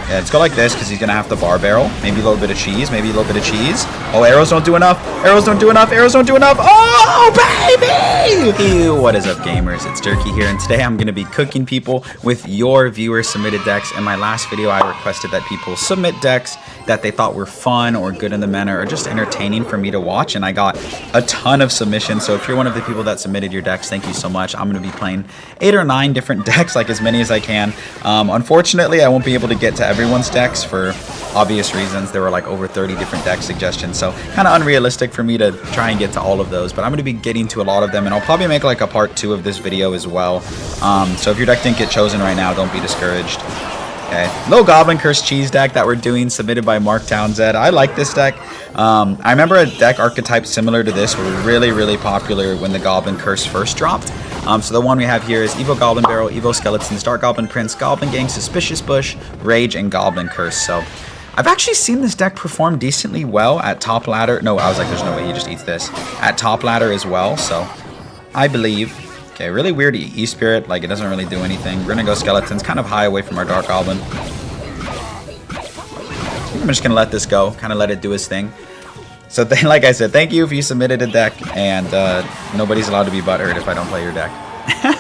Yeah, let's go like this because he's going to have the bar barrel. Maybe a little bit of cheese. Maybe a little bit of cheese. Oh, arrows don't do enough. Arrows don't do enough. Arrows don't do enough. Oh, baby! Ew, what is up, gamers? It's Jerky here, and today I'm going to be cooking people with your viewer-submitted decks. In my last video, I requested that people submit decks that they thought were fun or good in the meta or just entertaining for me to watch, and I got a ton of submissions. So if you're one of the people that submitted your decks, thank you so much. I'm going to be playing 8 or 9 different decks, like as many as I can. Unfortunately, I won't be able to get to everyone's decks for obvious reasons. There were like over 30 different deck suggestions, so kind of unrealistic for me to try and get to all of those, but I'm going to be getting to a lot of them, and I'll probably make like a part 2 of this video as well. So if your deck didn't get chosen right now, don't be discouraged. Okay, little Goblin Curse cheese deck that we're doing, submitted by Mark Townsend. I like this deck. I remember a deck archetype similar to this were really popular when the Goblin Curse first dropped. So the one we have here is Evo Goblin Barrel, Evo Skeletons, Dark Goblin Prince, Goblin Gang, Suspicious Bush, Rage, and Goblin Curse. So I've actually seen this deck perform decently well at top ladder. No, I was like, there's no way he just eats this. At top ladder as well, so I believe. Okay, really weird E-Spirit, like it doesn't really do anything. We're gonna go Skeletons, kind of high away from our Dark Goblin. I'm just gonna let this go, kind of let it do its thing. So like I said, thank you if you submitted a deck, and nobody's allowed to be butthurt if I don't play your deck.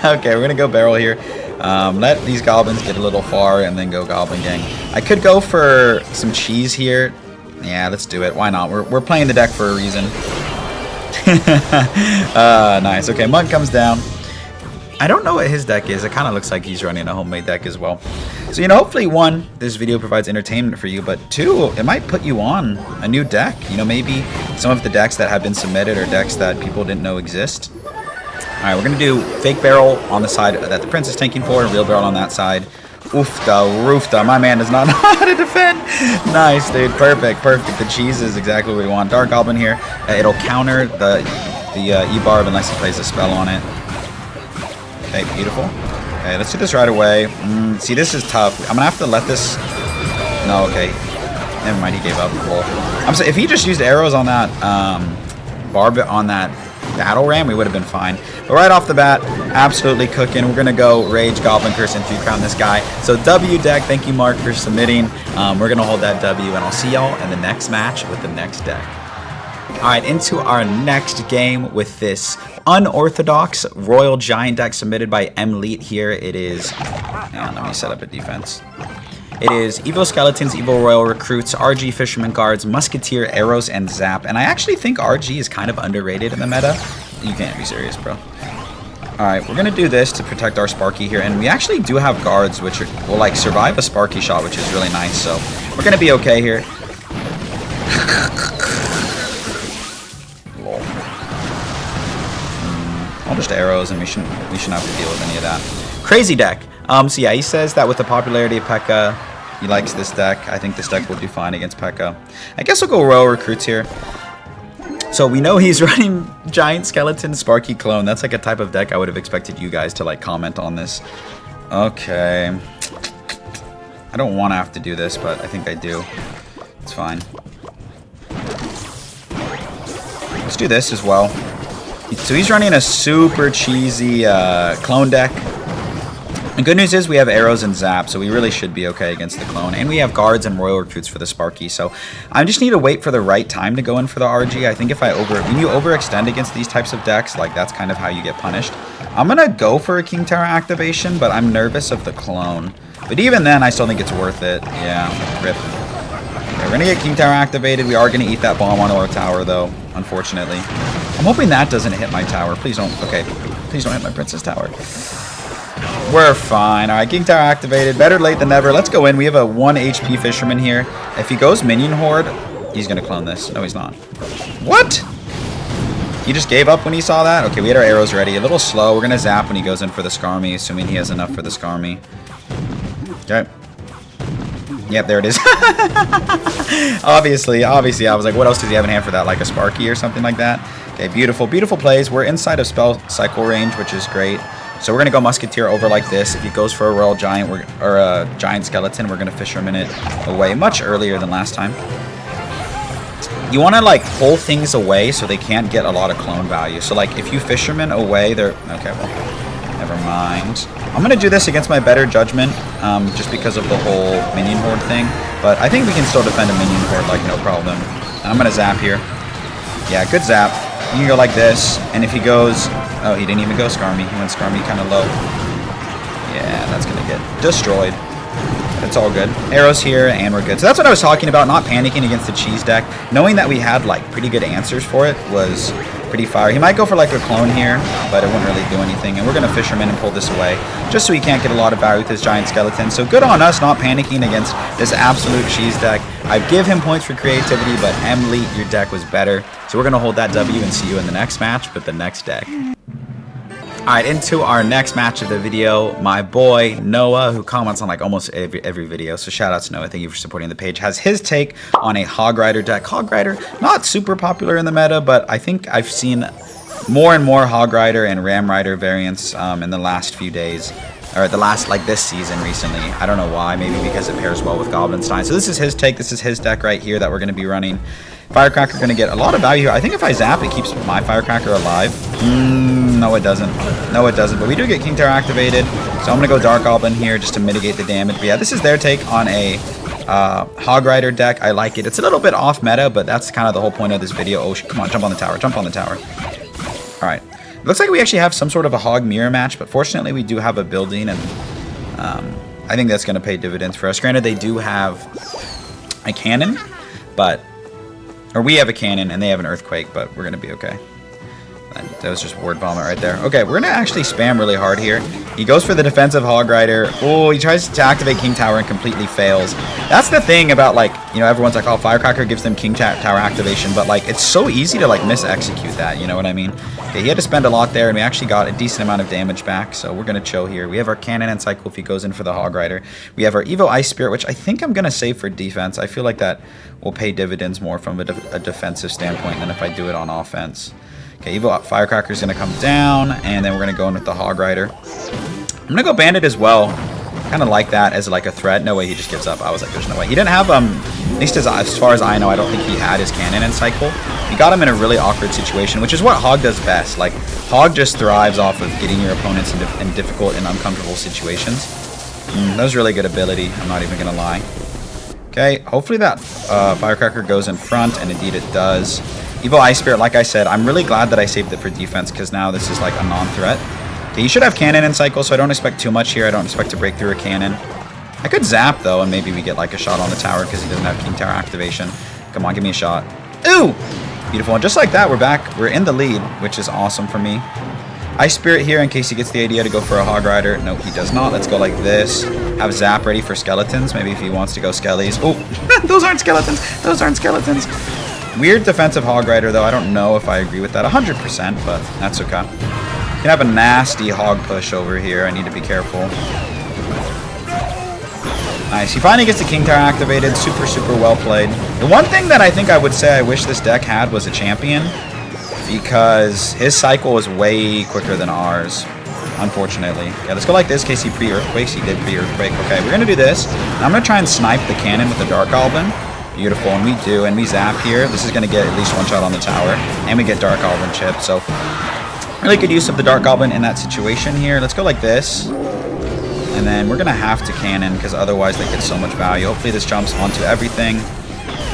Okay, we're gonna go Barrel here. Let these Goblins get a little far, and then go Goblin Gang. I could go for some cheese here. Yeah, let's do it. Why not? We're playing the deck for a reason. Nice. Okay, Monk comes down. I don't know what his deck is. It kind of looks like he's running a homemade deck as well. So, you know, hopefully, 1, this video provides entertainment for you, but 2, it might put you on a new deck. You know, maybe some of the decks that have been submitted are decks that people didn't know exist. Alright, we're going to do Fake Barrel on the side that the Prince is tanking for, and Real Barrel on that side. Oofta, roofta. My man does not know how to defend. Nice, dude. Perfect, perfect. The cheese is exactly what we want. Dark Goblin here. It'll counter the E-Barb unless he plays a spell on it. Okay, beautiful. Okay, let's do this right away. See, this is tough. I'm gonna have to let this. No, okay. Never mind. He gave up. Cool. I'm saying if he just used arrows on that barb on that battle ram, we would have been fine. But right off the bat, absolutely cooking. We're gonna go Rage, Goblin Curse, and 3-crown this guy. So W deck. Thank you, Mark, for submitting. We're gonna hold that W, and I'll see y'all in the next match with the next deck. Alright, into our next game with this unorthodox Royal Giant deck submitted by M. Leet here. It is... And let me set up a defense. It is Evo Skeletons, Evo Royal Recruits, RG Fisherman Guards, Musketeer, Arrows, and Zap. And I actually think RG is kind of underrated in the meta. You can't be serious, bro. Alright, we're going to do this to protect our Sparky here. And we actually do have guards which will like survive a Sparky shot, which is really nice. So we're going to be okay here. All just arrows, and we shouldn't have to deal with any of that. Crazy deck. So yeah, he says that with the popularity of Pekka, he likes this deck. I think this deck will do fine against Pekka. I guess we'll go Royal Recruits here. So we know he's running Giant Skeleton Sparky Clone. That's like a type of deck I would have expected you guys to like comment on this. Okay. I don't want to have to do this, but I think I do. It's fine. Let's do this as well. So he's running a super cheesy clone deck. The good news is we have arrows and zap, so we really should be okay against the clone. And we have guards and Royal Recruits for the Sparky, so I just need to wait for the right time to go in for the RG. I think if when you overextend against these types of decks, like that's kind of how you get punished. I'm gonna go for a King Tower activation, but I'm nervous of the clone. But even then, I still think it's worth it. Yeah, rip. Okay, we're gonna get King Tower activated. We are gonna eat that bomb on our tower, though, unfortunately. I'm hoping that doesn't hit my tower. Please don't. Okay, please don't hit my Princess Tower. We're fine. All right, King Tower activated. Better late than never. Let's go in. We have a 1 HP Fisherman here. If he goes Minion Horde, he's going to clone this. No, he's not. What? He just gave up when he saw that? Okay, we had our arrows ready. A little slow. We're going to zap when he goes in for the Skarmy, assuming he has enough for the Skarmy. Okay. Yep, there it is. Obviously, I was like, what else does he have in hand for that? Like a Sparky or something like that? Okay, beautiful, beautiful plays. We're inside of spell cycle range, which is great. So we're going to go Musketeer over like this. If he goes for a Royal Giant or a Giant Skeleton, we're going to Fisherman it away much earlier than last time. You want to like pull things away so they can't get a lot of clone value. So like if you Fisherman away, they're... Okay, well... Never mind. I'm going to do this against my better judgment, just because of the whole minion horde thing. But I think we can still defend a minion horde like no problem. And I'm going to zap here. Yeah, good zap. You can go like this, and if he goes... Oh, he didn't even go Skarmy. He went Skarmy kind of low. Yeah, that's going to get destroyed. It's all good. Arrows here, and we're good. So that's what I was talking about, not panicking against the cheese deck. Knowing that we had, like, pretty good answers for it was pretty fire. He might go for, like, a clone here, but it wouldn't really do anything. And we're going to Fisherman and pull this away, just so he can't get a lot of value with his giant skeleton. So good on us not panicking against this absolute cheese deck. I give him points for creativity, but Emily, your deck was better. So we're going to hold that W and see you in the next match with the next deck. Alright, into our next match of the video. My boy, Noah, who comments on like almost every video, so shout out to Noah, thank you for supporting the page, has his take on a Hog Rider deck. Hog Rider, not super popular in the meta, but I think I've seen more and more Hog Rider and Ram Rider variants in the last few days. Or the last, like this season recently. I don't know why, maybe because it pairs well with Goblinstein. So this is his take, this is his deck right here that we're going to be running. Firecracker going to get a lot of value here. I think if I zap, it keeps my Firecracker alive. No, it doesn't. No, it doesn't. But we do get King Tower activated. So I'm going to go Dark Goblin here just to mitigate the damage. But yeah, this is their take on a Hog Rider deck. I like it. It's a little bit off meta, but that's kind of the whole point of this video. Oh, come on, jump on the tower. Jump on the tower. All right. Looks like we actually have some sort of a Hog mirror match, but fortunately we do have a building, and I think that's going to pay dividends for us. Granted, they do have a cannon, but... Or we have a cannon and they have an earthquake, but we're going to be okay. That was just word vomit right there. Okay, we're going to actually spam really hard here. He goes for the defensive Hog Rider. Oh, he tries to activate King Tower and completely fails. That's the thing about, like, you know, everyone's like, oh, Firecracker gives them King Tower activation, but, like, it's so easy to, like, mis-execute that, you know what I mean? Okay, he had to spend a lot there, and we actually got a decent amount of damage back, so we're going to chill here. We have our cannon and cycle if he goes in for the Hog Rider. We have our Evo Ice Spirit, which I think I'm going to save for defense. I feel like that will pay dividends more from a defensive standpoint than if I do it on offense. Okay, Evo Firecracker is going to come down, and then we're going to go in with the Hog Rider. I'm going to go Bandit as well. Kind of like that as like a threat. No way he just gives up. I was like, there's no way. He didn't have, at least as far as I know, I don't think he had his cannon and cycle. He got him in a really awkward situation, which is what Hog does best. Like, Hog just thrives off of getting your opponents in difficult and uncomfortable situations. That was really good ability. I'm not even going to lie. Okay, hopefully that Firecracker goes in front, and indeed it does. Evo Ice Spirit, like I said, I'm really glad that I saved it for defense, because now this is like a non-threat. Okay, he should have cannon and cycle, so I don't expect too much here. I don't expect to break through a cannon. I could zap, though, and maybe we get like a shot on the tower because he doesn't have King Tower activation. Come on, give me a shot. Ooh! Beautiful. And just like that, we're back. We're in the lead, which is awesome for me. Ice Spirit here in case he gets the idea to go for a Hog Rider. No, he does not. Let's go like this. Have Zap ready for skeletons. Maybe if he wants to go skellies. Oh, those aren't skeletons. Those aren't skeletons. Weird defensive Hog Rider, though. I don't know if I agree with that 100%, but that's okay. You can have a nasty hog push over here. I need to be careful. Nice. He finally gets the King Tower activated. Super, super well played. The one thing that I think I would say I wish this deck had was a champion, because his cycle was way quicker than ours, unfortunately. Yeah, let's go like this in case he pre-earthquakes. He did pre-earthquake. Okay, we're going to do this. Now I'm going to try and snipe the cannon with the Dark Goblin. Beautiful, and we do, and we zap here. This is going to get at least one shot on the tower, and we get Dark Goblin chip, so really good use of the Dark Goblin in that situation here. Let's go like this, and then we're going to have to cannon, because otherwise they get so much value. Hopefully this jumps onto everything.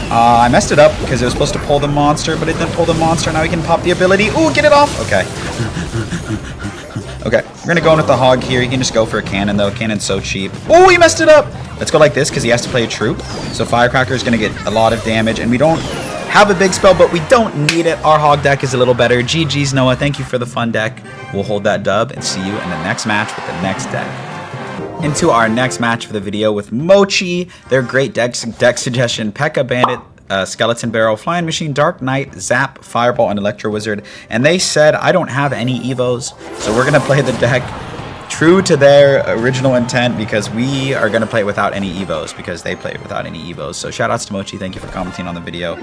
I messed it up because it was supposed to pull the monster, but it didn't pull the monster. Now we can pop the ability. Ooh, get it off! Okay. Okay, we're going to go in with the Hog here. You can just go for a cannon, though. Cannon's so cheap. Oh, he messed it up! Let's go like this, because he has to play a troop. So Firecracker is going to get a lot of damage, and we don't have a big spell, but we don't need it. Our Hog deck is a little better. GG's, Noah. Thank you for the fun deck. We'll hold that dub and see you in the next match with the next deck. Into our next match for the video with Mochi. Their great deck suggestion: Pekka, Bandit, Skeleton Barrel, Flying Machine, Dark Knight, Zap, Fireball, and Electro Wizard. And they said I don't have any Evos, so we're going to play the deck true to their original intent, because we are going to play it without any Evos, because they play it without any Evos. So shout outs to Mochi. Thank you for commenting on the video.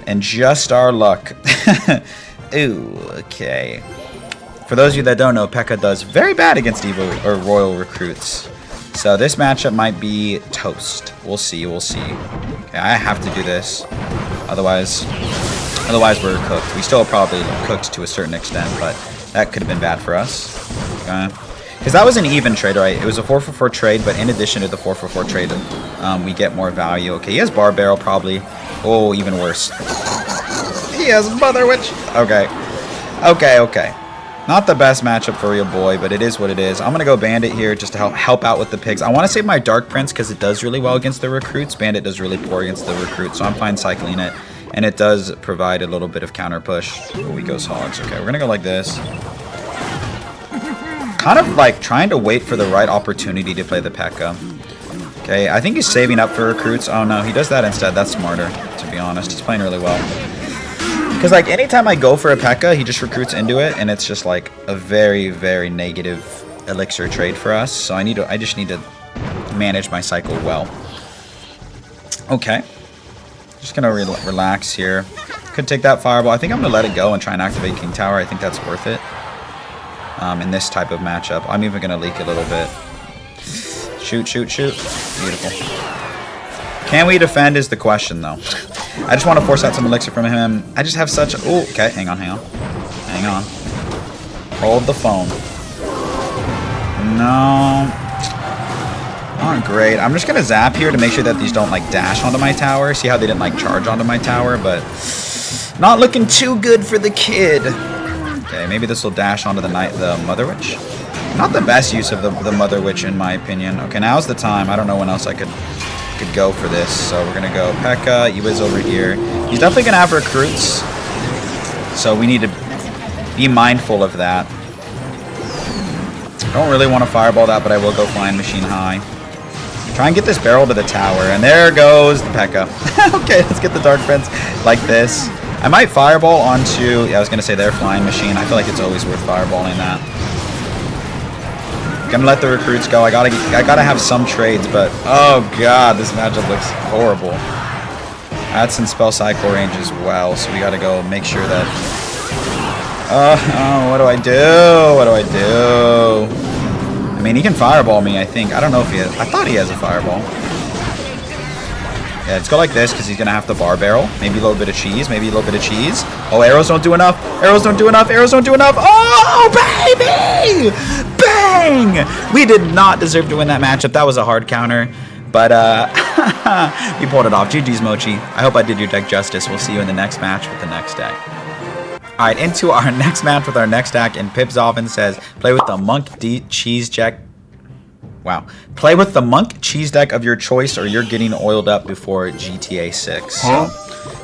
And just our luck. Ooh, okay. For those of you that don't know, Pekka does very bad against Evo or Royal recruits. So this matchup might be toast. We'll see, we'll see. Okay, I have to do this. Otherwise we're cooked. We still probably cooked to a certain extent, but that could have been bad for us. Okay. Because that was an even trade, right? It was a 4-for-4 trade, but in addition to the 4-for-4 trade, we get more value. Okay, he has Bar Barrel probably. Oh, even worse. He has Mother Witch. Okay. Okay. Not the best matchup for your boy, but it is what it is. I'm going to go Bandit here just to help out with the pigs. I want to save my Dark Prince because it does really well against the recruits. Bandit does really poor against the recruits, so I'm fine cycling it. And it does provide a little bit of counter push. Oh, he goes Hogs. Okay, we're going to go like this. Kind of like trying to wait for the right opportunity to play the Pekka. Okay, I think he's saving up for recruits. Oh no, he does that instead. That's smarter, to be honest. He's playing really well. Because like anytime I go for a Pekka, he just recruits into it, and it's just like a very, very negative elixir trade for us. So I just need to manage my cycle well. Okay, just gonna relax here. Could take that fireball. I think I'm gonna let it go and try and activate King Tower. I think that's worth it. In this type of matchup. I'm even going to leak a little bit. Shoot. Beautiful. Can we defend is the question, though. I just want to force out some elixir from him. I just have such a... Oh, okay. Hang on. Hold the phone. No. Not great. I'm just going to zap here to make sure that these don't, like, dash onto my tower. See how they didn't, like, charge onto my tower, but... Not looking too good for the kid. Okay, maybe this will dash onto the Mother Witch. Not the best use of the Mother Witch, in my opinion. Okay, now's the time. I don't know when else I could go for this. So we're going to go Pekka. Iwa's over here. He's definitely going to have recruits. So we need to be mindful of that. I don't really want to fireball that, but I will go Flying Machine high. Try and get this barrel to the tower. And there goes the Pekka. Okay, let's get the Dark Prince like this. I might fireball onto... Yeah, I was going to say their Flying Machine. I feel like it's always worth fireballing that. Gonna let the recruits go. I gotta have some trades, but... Oh, God, this matchup looks horrible. That's in spell cycle range as well, so we gotta go make sure that... Oh, what do I do? I mean, he can fireball me, I think. I don't know if he has... I thought he has a fireball. Yeah, let's go like this because he's going to have the Bar Barrel. Maybe a little bit of cheese. Oh, arrows don't do enough. Oh, baby! Bang! We did not deserve to win that matchup. That was a hard counter. But we pulled it off. GG's, Mochi. I hope I did your deck justice. We'll see you in the next match with the next deck. Alright, into our next match with our next deck. And Pipzoven says, play with the Monk Cheese deck. Wow. Play with the Monk cheese deck of your choice or you're getting oiled up before GTA 6. So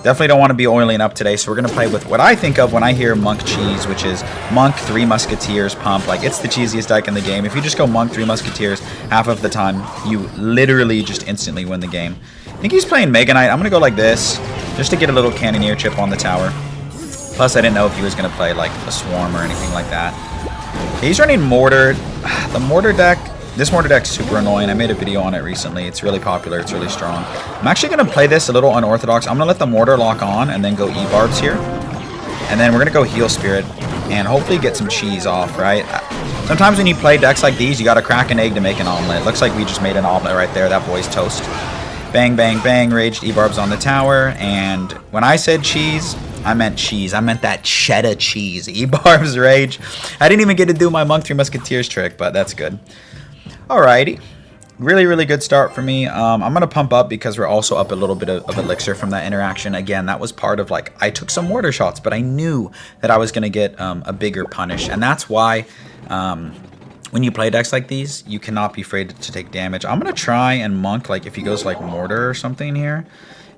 definitely don't want to be oiling up today. So we're going to play with what I think of when I hear Monk cheese, which is Monk, 3 Musketeers, Pump. Like, it's the cheesiest deck in the game. If you just go Monk, 3 Musketeers, half of the time, you literally just instantly win the game. I think he's playing Mega Knight. I'm going to go like this just to get a little Cannoneer chip on the tower. Plus, I didn't know if he was going to play, like, a Swarm or anything like that. He's running Mortar. The Mortar deck... This Mortar deck's super annoying. I made a video on it recently. It's really popular. It's really strong. I'm actually going to play this a little unorthodox. I'm going to let the Mortar lock on and then go E-Barbs here. And then we're going to go Heal Spirit and hopefully get some cheese off, right? Sometimes when you play decks like these, you got to crack an egg to make an omelet. Looks like we just made an omelet right there. That boy's toast. Bang, bang, bang. Raged E-Barbs on the tower. And when I said cheese... I meant cheese. I meant that cheddar cheese. E-Barbs Rage. I didn't even get to do my Monk 3 Musketeers trick, but that's good. Alrighty. Really, really good start for me. I'm going to pump up because we're also up a little bit of elixir from that interaction. Again, that was part of, like, I took some mortar shots, but I knew that I was going to get a bigger punish. And that's why when you play decks like these, you cannot be afraid to take damage. I'm going to try and Monk, like, if he goes, like, mortar or something here,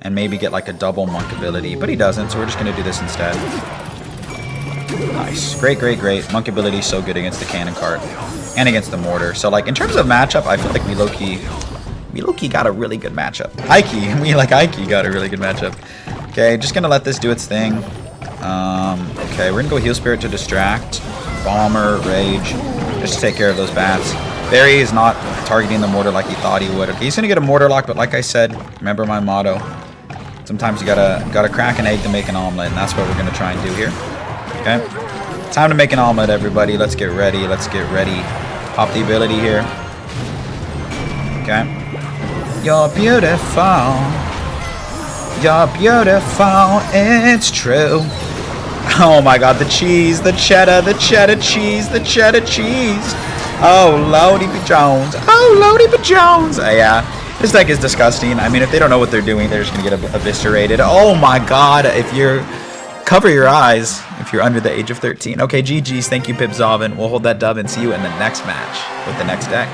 and maybe get, like, a double Monk ability. But he doesn't, so we're just going to do this instead. Nice. Great, great, great. Monk ability is so good against the cannon cart. And against the mortar. So, like, in terms of matchup, I feel like we low-key got a really good matchup. Ike got a really good matchup. Okay, just gonna let this do its thing. Okay, we're gonna go Heal Spirit to distract. Bomber, Rage, just to take care of those bats. Barry is not targeting the mortar like he thought he would. Okay, he's gonna get a mortar lock, but like I said, remember my motto. Sometimes you gotta crack an egg to make an omelet, and that's what we're gonna try and do here. Okay. Time to make an omelet, everybody. Let's get ready. Pop the ability here. Okay. You're beautiful. It's true. Oh my god, the cheese, the cheddar cheese, the cheddar cheese. Oh, Lordy B. Jones. Oh, Lordy B. Jones. Yeah, this deck is disgusting. I mean, if they don't know what they're doing, they're just going to get eviscerated. Oh my god, if you're... Cover your eyes if you're under the age of 13. Okay, GG's. Thank you, Pip Zovin. We'll hold that dub and see you in the next match with the next deck.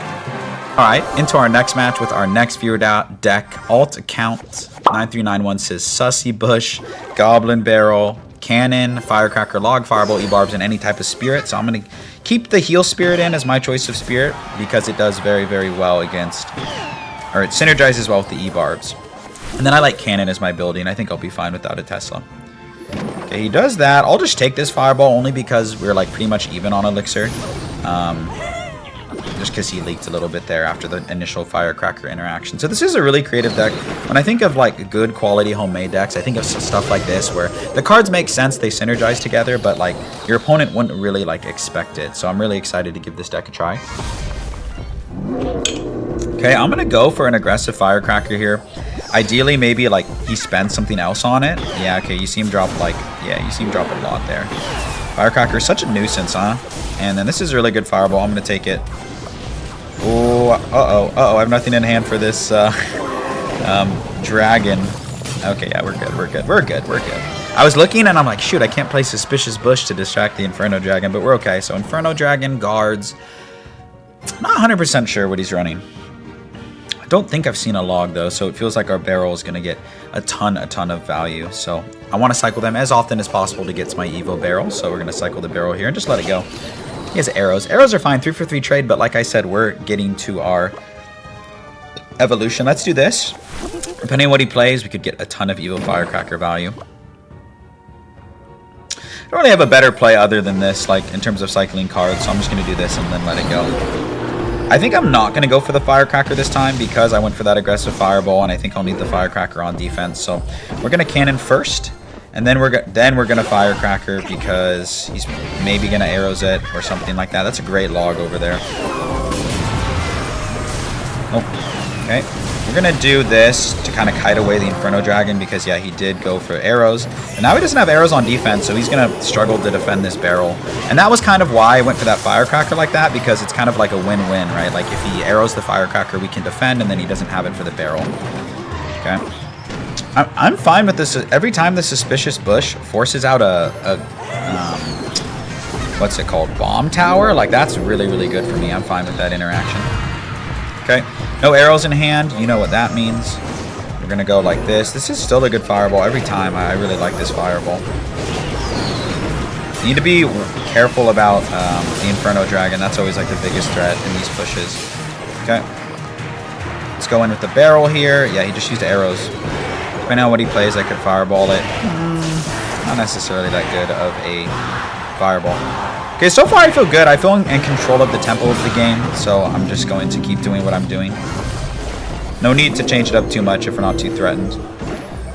Alright, into our next match with our next viewer deck. Alt account 9391 says Sussy, Bush, Goblin Barrel, Cannon, Firecracker, Log, Fireball, E-Barbs, and any type of Spirit. So I'm going to keep the Heal Spirit in as my choice of Spirit because it does very, very well against... Or it synergizes well with the E-Barbs. And then I like Cannon as my building. I think I'll be fine without a Tesla. Okay, he does that. I'll just take this Fireball only because we're like pretty much even on Elixir. Just because he leaked a little bit there after the initial Firecracker interaction. So this is a really creative deck. When I think of like good quality homemade decks, I think of stuff like this where the cards make sense, they synergize together, but like your opponent wouldn't really like expect it. So I'm really excited to give this deck a try. Okay, I'm gonna go for an aggressive Firecracker here. Ideally, maybe like he spends something else on it. Yeah, okay, you see him drop like, yeah, you see him drop a lot there. Firecracker is such a nuisance, huh? And then this is a really good Fireball. I'm gonna take it. Oh, I have nothing in hand for this dragon. Okay, yeah, we're good. I was looking and I'm like, shoot, I can't play Suspicious Bush to distract the Inferno Dragon, but we're okay. So Inferno Dragon, guards. I'm not 100% sure what he's running. I don't think I've seen a log though, so it feels like our barrel is going to get a ton of value. So I want to cycle them as often as possible to get to my Evo barrel. So we're going to cycle the barrel here and just let it go. He has arrows. Arrows are fine, 3 for 3 trade, but like I said, we're getting to our evolution. Let's do this. Depending on what he plays, we could get a ton of Evo Firecracker value. I don't really have a better play other than this, like in terms of cycling cards, so I'm just going to do this and then let it go. I think I'm not going to go for the Firecracker this time because I went for that aggressive Fireball, and I think I'll need the Firecracker on defense. So we're going to Cannon first, and then we're going to Firecracker because he's maybe going to arrows it or something like that. That's a great log over there. Oh, okay. We're going to do this to kind of kite away the Inferno Dragon because, yeah, he did go for arrows. And now he doesn't have arrows on defense, so he's going to struggle to defend this barrel. And that was kind of why I went for that Firecracker like that, because it's kind of like a win-win, right? Like, if he arrows the Firecracker, we can defend, and then he doesn't have it for the barrel. Okay. I'm fine with this. Every time the Suspicious Bush forces out what's it called? Bomb Tower? Like, that's really, really good for me. I'm fine with that interaction. Okay, no arrows in hand. You know what that means. We're going to go like this. This is still a good Fireball every time. I really like this Fireball. You need to be careful about the Inferno Dragon. That's always like the biggest threat in these pushes. Okay. Let's go in with the barrel here. Yeah, he just used arrows. Depending on what he plays, I could Fireball it. Not necessarily that good of a Fireball. Okay, so far I feel good. I feel in control of the tempo of the game, so I'm just going to keep doing what I'm doing. No need to change it up too much if we're not too threatened.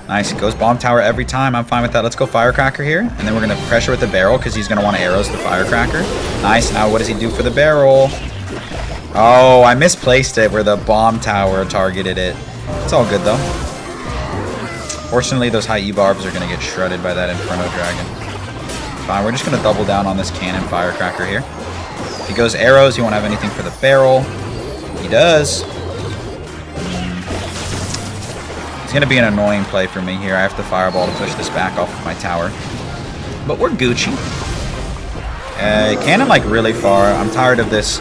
Nice, it goes Bomb Tower every time. I'm fine with that. Let's go Firecracker here, and then we're going to pressure with the barrel because he's going to want to arrows the Firecracker. Nice, now what does he do for the barrel? Oh, I misplaced it where the Bomb Tower targeted it. It's all good, though. Fortunately, those high E-Barbs are going to get shredded by that Inferno Dragon. Fine, we're just going to double down on this Cannon Firecracker here. If he goes arrows, he won't have anything for the barrel. He does. It's going to be an annoying play for me here. I have to Fireball to push this back off of my tower. But we're Gucci. Cannon like really far. I'm tired of this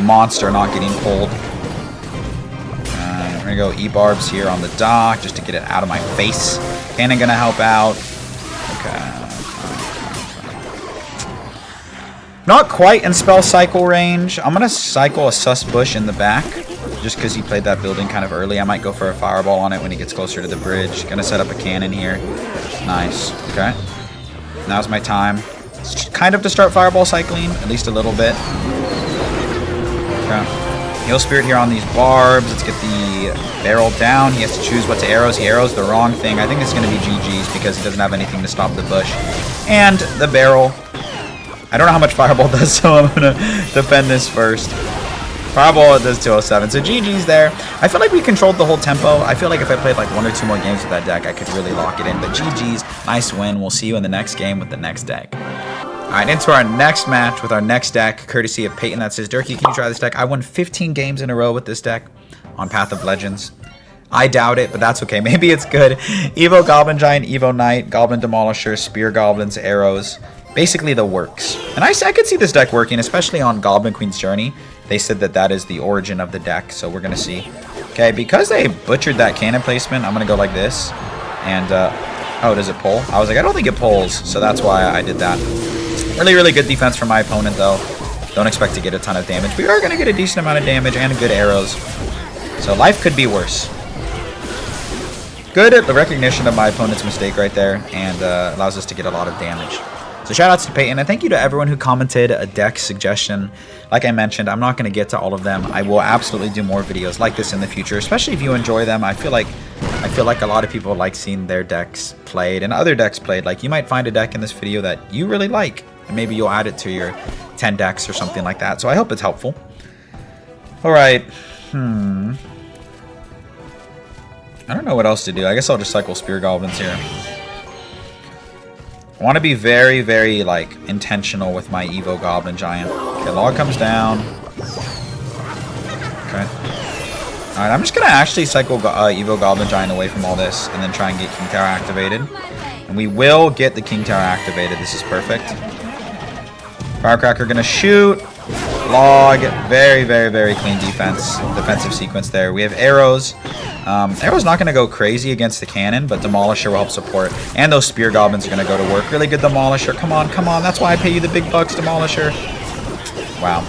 monster not getting pulled. We're going to go E-Barbs here on the dock just to get it out of my face. Cannon going to help out. Okay. Not quite in spell cycle range. I'm going to cycle a Sus Bush in the back just because he played that building kind of early. I might go for a Fireball on it when he gets closer to the bridge. Going to set up a Cannon here. Nice. Okay. Now's my time. It's kind of to start Fireball cycling, at least a little bit. Okay. Heal Spirit here on these barbs. Let's get the barrel down. He has to choose what to arrows. He arrows the wrong thing. I think it's going to be GG's because he doesn't have anything to stop the bush. And the barrel. I don't know how much Fireball does, so I'm going to defend this first. Fireball does 207. So GG's there. I feel like we controlled the whole tempo. I feel like if I played like 1 or 2 more games with that deck, I could really lock it in. But GG's, nice win. We'll see you in the next game with the next deck. Alright, into our next match with our next deck, courtesy of Peyton that says, Durkee, can you try this deck? I won 15 games in a row with this deck on Path of Legends. I doubt it, but that's okay. Maybe it's good. Evo Goblin Giant, Evo Knight, Goblin Demolisher, Spear Goblins, Arrows. Basically the works. And I could see this deck working, especially on Goblin Queen's Journey. They said that that is the origin of the deck, so we're going to see. Okay, because they butchered that cannon placement, I'm going to go like this. And, oh, does it pull? I was like, I don't think it pulls, so that's why I did that. Really, really good defense from my opponent, though. Don't expect to get a ton of damage. We are going to get a decent amount of damage and good arrows. So life could be worse. Good at the recognition of my opponent's mistake right there, and allows us to get a lot of damage. So shout outs to Peyton, and thank you to everyone who commented a deck suggestion. Like I mentioned, I'm not going to get to all of them. I will absolutely do more videos like this in the future, especially if you enjoy them. I feel like a lot of people like seeing their decks played and other decks played. Like, you might find a deck in this video that you really like, and maybe you'll add it to your 10 decks or something like that. So I hope it's helpful. All right. I don't know what else to do. I guess I'll just cycle Spear Goblins here. I want to be very, very, like, intentional with my Evo Goblin Giant. Okay, log comes down. Okay. Alright, I'm just going to actually cycle Evo Goblin Giant away from all this and then try and get King Tower activated. And we will get the King Tower activated. This is perfect. Firecracker going to shoot. Log. Very, very, very clean defensive sequence there. We have arrows. Arrow's not going to go crazy against the cannon, but Demolisher will help support. And those Spear Goblins are going to go to work. Really good Demolisher. Come on, come on. That's why I pay you the big bucks, Demolisher. Wow.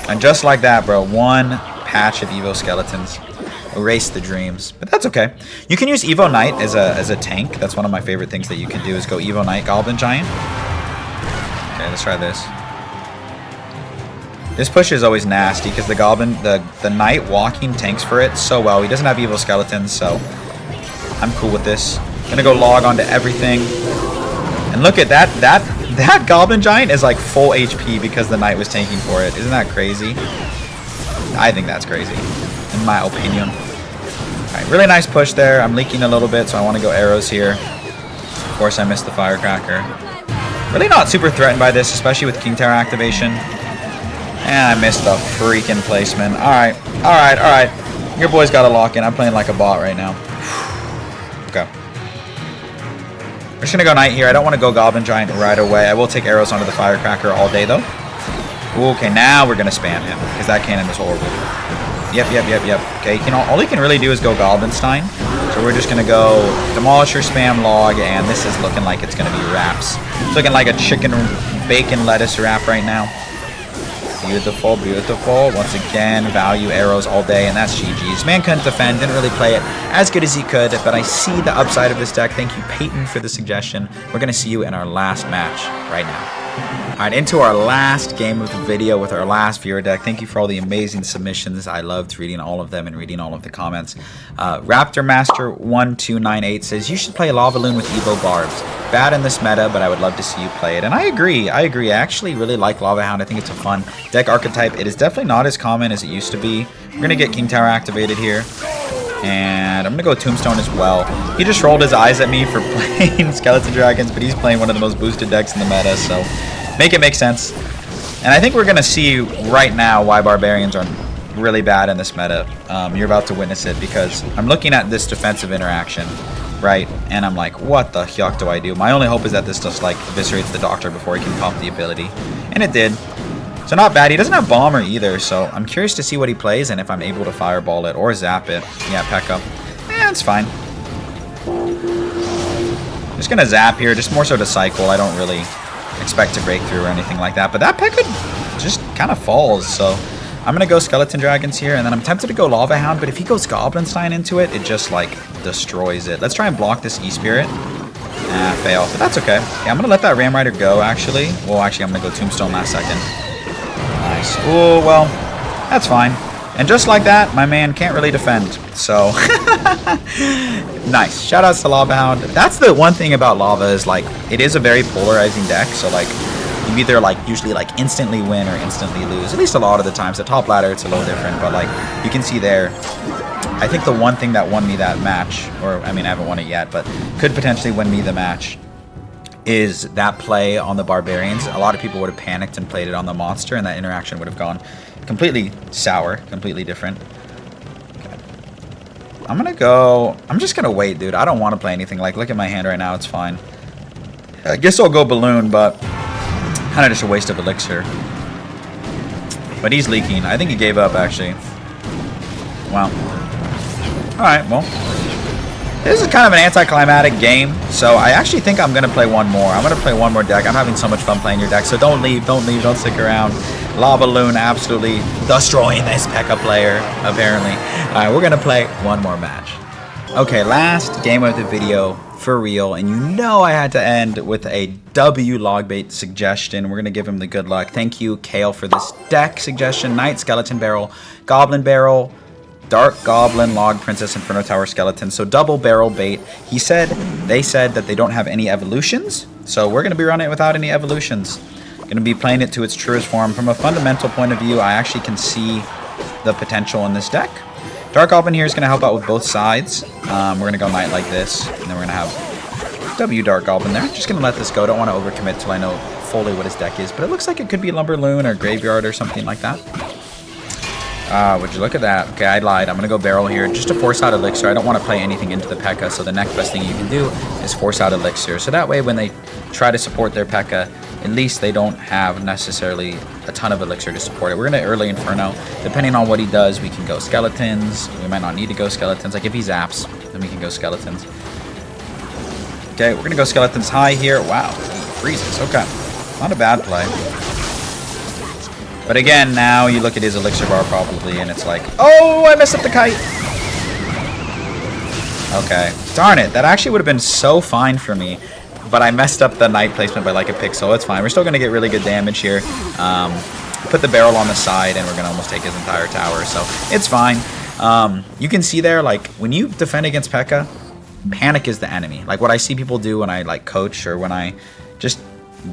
And just like that, bro, one patch of Evo Skeletons. Erase the dreams. But that's okay. You can use Evo Knight as a tank. That's one of my favorite things that you can do is go Evo Knight Goblin Giant. Okay, let's try this. This push is always nasty because the Goblin, the Knight walking tanks for it so well. He doesn't have Evo Skeletons, so I'm cool with this. Gonna go log onto everything. And look at that. That Goblin Giant is like full HP because the Knight was tanking for it. Isn't that crazy? I think that's crazy, in my opinion. Alright, really nice push there. I'm leaking a little bit, so I want to go arrows here. Of course, I missed the Firecracker. Really not super threatened by this, especially with King Tower activation. And I missed the freaking placement. Alright, alright, alright. Your boy's got to lock in. I'm playing like a bot right now. Okay. We're just going to go Knight here. I don't want to go Goblin Giant right away. I will take arrows onto the Firecracker all day, though. Okay, now we're going to spam him, because that cannon is horrible. Yep. Okay, all he can really do is go Goblinstein. So we're just going to go Demolisher, spam, log, and this is looking like it's going to be wraps. It's looking like a chicken, bacon, lettuce wrap right now. Beautiful, beautiful. Once again, value arrows all day, and that's GG's. Man couldn't defend, didn't really play it as good as he could, but I see the upside of this deck. Thank you, Peyton, for the suggestion. We're going to see you in our last match right now. Alright, into our last game of the video with our last viewer deck. Thank you for all the amazing submissions. I loved reading all of them and reading all of the comments. Raptor Master 1298 says, you should play Lavaloon with Evo Barbs. Bad in this meta, but I would love to see you play it. And I agree. I actually really like Lava Hound. I think it's a fun deck archetype. It is definitely not as common as it used to be. We're going to get King Tower activated here. And I'm going to go Tombstone as well. He just rolled his eyes at me for playing Skeleton Dragons, but he's playing one of the most boosted decks in the meta, so make it make sense. And I think we're going to see right now why Barbarians are really bad in this meta. You're about to witness it because I'm looking at this defensive interaction, right? And I'm like, what the yuck do I do? My only hope is that this just like eviscerates the Doctor before he can pop the ability. And it did. So not bad. He doesn't have Bomber either, so I'm curious to see what he plays and if I'm able to Fireball it or Zap it. Yeah, Pekka. It's fine. Just gonna Zap here, just more so to cycle. I don't really expect to break through or anything like that, but that Pekka just kind of falls, so I'm gonna go Skeleton Dragons here, and then I'm tempted to go Lava Hound, but if he goes Goblinstein into it, it just like destroys it. Let's try and block this E-Spirit. Fail, but that's okay. Yeah, I'm gonna let that Ram Rider go, actually. Well, actually, I'm gonna go Tombstone last second. Nice. Oh, well, that's fine. And just like that, my man can't really defend. So, nice. Shoutouts to Lava Hound. That's the one thing about Lava is, like, it is a very polarizing deck. So, like, you either like usually like instantly win or instantly lose. At least a lot of the times. The top ladder, it's a little different, but like you can see there, I think the one thing that won me that match, or I mean I haven't won it yet, but could potentially win me the match, is that play on the barbarians. A lot of people would have panicked and played it on the monster, and that interaction would have gone completely sour, completely different. I'm just gonna wait, dude. I don't want to play anything. Like, look at my hand right now. It's fine. I guess I'll go balloon, but kind of just a waste of elixir. But he's leaking. I think he gave up, actually. Wow. Alright, well. This is kind of an anticlimactic game, so I actually think I'm gonna play one more. I'm gonna play one more deck. I'm having so much fun playing your deck, so don't leave, don't stick around. Lavaloon absolutely destroying this Pekka player, apparently. Alright, we're gonna play one more match. Okay, last game of the video for real, and you know I had to end with a W logbait suggestion. We're gonna give him the good luck. Thank you, Kale, for this deck suggestion. Knight, Skeleton Barrel, Goblin Barrel, Dark Goblin, Log, Princess, Inferno Tower, Skeleton. So double barrel bait. They said that they don't have any evolutions, so we're gonna be running it without any evolutions. Gonna be playing it to its truest form. From a fundamental point of view, I actually can see the potential in this deck. Dark Goblin here is gonna help out with both sides. We're gonna go Knight like this, and then we're gonna have W Dark Goblin there. Just gonna let this go. Don't want to overcommit till I know fully what his deck is, but it looks like it could be Lumberloon or Graveyard or something like that. Would you look at that? Okay, I lied. I'm going to go barrel here just to force out elixir. I don't want to play anything into the Pekka, so the next best thing you can do is force out elixir. So that way when they try to support their Pekka, at least they don't have necessarily a ton of elixir to support it. We're going to early Inferno. Depending on what he does, we can go Skeletons. We might not need to go Skeletons. Like if he zaps, then we can go Skeletons. Okay, we're going to go Skeletons high here. Wow, freezes. Okay, not a bad play. But again, now you look at his elixir bar probably, and it's like, oh, I messed up the kite. Okay, darn it. That actually would have been so fine for me, but I messed up the Knight placement by like a pixel. It's fine. We're still going to get really good damage here. Put the barrel on the side, and we're going to almost take his entire tower, so it's fine. You can see there, like, when you defend against Pekka, panic is the enemy. Like, what I see people do when I, like, coach or when I just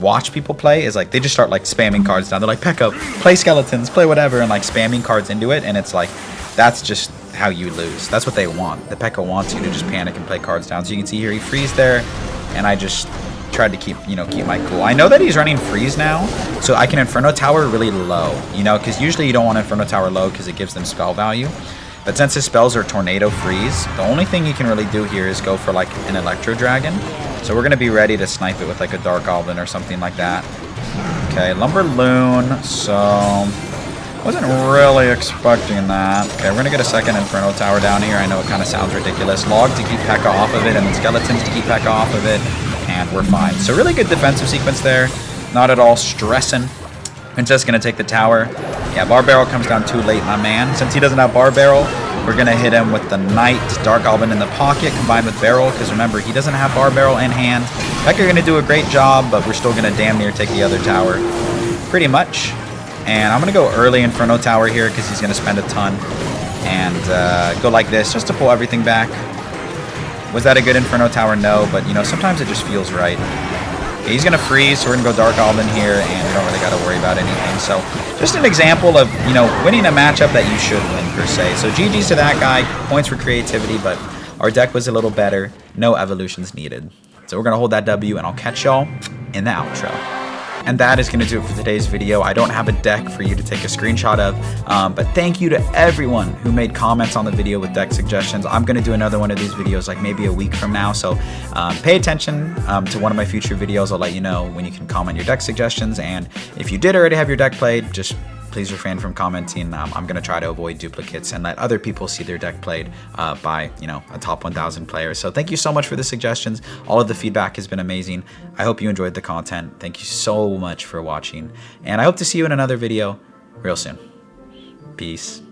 watch people play is like they just start like spamming cards down. They're like, Pekka, play Skeletons, play whatever, and like spamming cards into it, and it's like that's just how you lose. That's what they want. The Pekka wants you to just panic and play cards down. So you can see here he freeze there, and I just tried to keep my cool. I know that he's running freeze now, so I can Inferno Tower really low, because usually you don't want Inferno Tower low because it gives them spell value. But since his spells are Tornado Freeze, the only thing you can really do here is go for like an Electro Dragon. So we're going to be ready to snipe it with like a Dark Goblin or something like that. Okay, Lumberloon. So wasn't really expecting that. Okay, we're going to get a second Inferno Tower down here. I know it kind of sounds ridiculous. Log to keep Pekka off of it, and then Skeletons to keep Pekka off of it, and we're fine. So really good defensive sequence there. Not at all stressing. Princess going to take the tower. Yeah, Bar Barrel comes down too late, my man. Since he doesn't have Bar Barrel, we're going to hit him with the Knight, Dark Goblin in the pocket, combined with Barrel, because remember, he doesn't have Bar Barrel in hand. Pekka going to do a great job, but we're still going to damn near take the other tower. Pretty much. And I'm going to go early Inferno Tower here, because he's going to spend a ton. And go like this, just to pull everything back. Was that a good Inferno Tower? No, but, sometimes it just feels right. Okay, he's going to freeze, so we're going to go Dark Goblin here, and we don't really got to worry about anything. So, just an example of, winning a matchup that you should win, per se. So, GG's to that guy. Points for creativity, but our deck was a little better. No evolutions needed. So, we're going to hold that W, and I'll catch y'all in the outro. And that is going to do it for today's video. I don't have a deck for you to take a screenshot of, but thank you to everyone who made comments on the video with deck suggestions. I'm going to do another one of these videos like maybe a week from now, so pay attention to one of my future videos. I'll let you know when you can comment your deck suggestions, and if you did already have your deck played, just please refrain from commenting. I'm going to try to avoid duplicates and let other people see their deck played by, a top 1,000 player. So thank you so much for the suggestions. All of the feedback has been amazing. I hope you enjoyed the content. Thank you so much for watching, and I hope to see you in another video real soon. Peace.